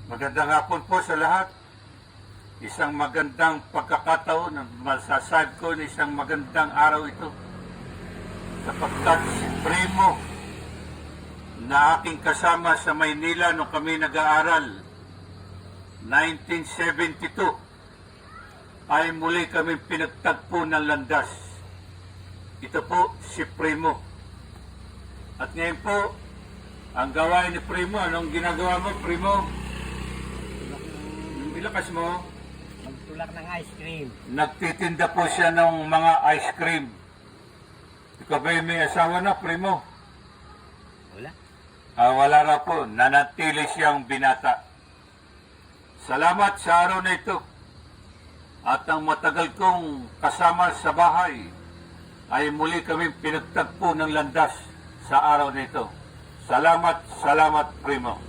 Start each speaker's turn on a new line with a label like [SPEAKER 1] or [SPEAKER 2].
[SPEAKER 1] Magandang hapon po sa lahat. Isang magandang pagkakataon na masasabi ko na isang magandang araw ito. Sapagkat si Primo na aking kasama sa Maynila nung kami nag-aaral, 1972, ay muli kami pinagtagpo ng landas. Ito po si Primo. At ngayon po, ang gawain ni Primo, anong ginagawa mo, Primo? Ilakas mo.
[SPEAKER 2] Magtulak ng ice cream.
[SPEAKER 1] Nagtitinda po siya ng mga ice cream. Ikaw ba may asawa na, Primo?
[SPEAKER 2] Wala.
[SPEAKER 1] Wala na po. Nanatili siyang binata. Salamat sa araw na ito. At ang matagal kong kasama sa bahay ay muli kami pinagtagpo ng landas sa araw na ito. Salamat, Primo.